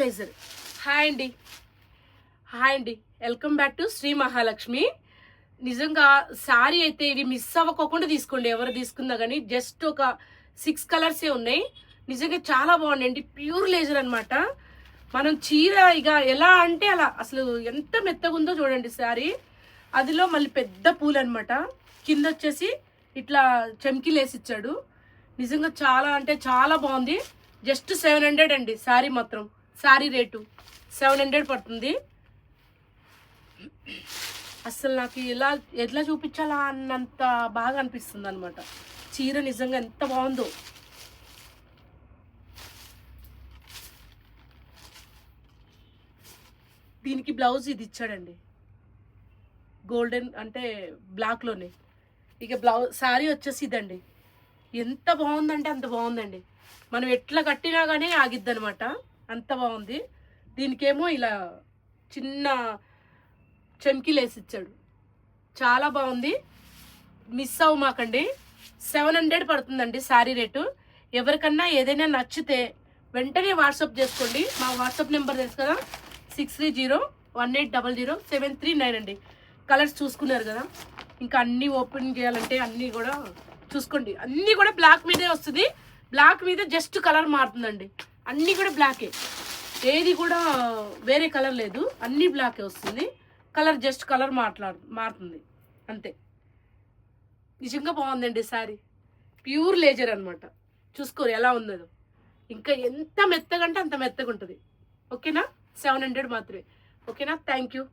Laser. Hi అండి, hi అండి, welcome back to Sri Mahalakshmi. నిజంగా శారీ అయితే ఇవి మిస్ అవ్వకోకుండా తీసుకోండి, ఎవరు తీసుకున్నా కానీ. జస్ట్ ఒక 6 కలర్సే ఉన్నాయి. నిజంగా చాలా బాగున్నాయండి. ప్యూర్ లేజర్ అనమాట. మనం చీర ఇక ఎలా అంటే అలా, అసలు ఎంత మెత్తగా ఉందో చూడండి శారీ. అదిలో మళ్ళీ పెద్ద పూలు అనమాట. కింద వచ్చేసి ఇట్లా చెమ్కీలు వేసి ఇచ్చాడు. నిజంగా చాలా అంటే చాలా బాగుంది. జస్ట్ 700 అండి శారీ మాత్రం. శారీ రేటు 700 పడుతుంది. అసలు నాకు ఎట్లా చూపించాలా అన్నంత బాగా అనిపిస్తుంది అనమాట. చీర నిజంగా ఎంత బాగుందో. దీనికి బ్లౌజ్ ఇది ఇచ్చాడండి, గోల్డెన్ అంటే బ్లాక్లోనే. ఇక బ్లౌజ్ శారీ వచ్చేసి ఇదండి. ఎంత బాగుందంటే అంత బాగుందండి. మనం ఎట్లా కట్టినా కానీ ఆగిద్ది అనమాట, అంత బాగుంది. దీనికేమో ఇలా చిన్న చెమ్కీలు వేసి ఇచ్చాడు. చాలా బాగుంది. మిస్ అవ్వమాకండి. 700 పడుతుందండి శారీ రేటు. ఎవరికన్నా ఏదైనా నచ్చితే వెంటనే వాట్సాప్ చేసుకోండి. మా వాట్సాప్ నెంబర్ తెలుసు కదా, 6301800739 అండి. కలర్స్ చూసుకున్నారు కదా. ఇంకా అన్నీ ఓపెన్ చేయాలంటే అన్నీ కూడా చూసుకోండి. అన్నీ కూడా బ్లాక్ మీదే వస్తుంది. బ్లాక్ మీద జస్ట్ కలర్ మారుతుందండి. అన్నీ కూడా బ్లాకే, ఏది కూడా వేరే కలర్ లేదు. అన్నీ బ్లాకే వస్తుంది. కలర్ జస్ట్ కలర్ మారుతుంది అంతే. నిజంగా బాగుందండి శారీ. ప్యూర్ లేజర్ అనమాట. చూసుకోరు ఎలా ఉందో. ఇంకా ఎంత మెత్తగా అంటే అంత మెత్తగా ఉంటుంది. ఓకేనా? 700 మాత్రమే. ఓకేనా? Thank you.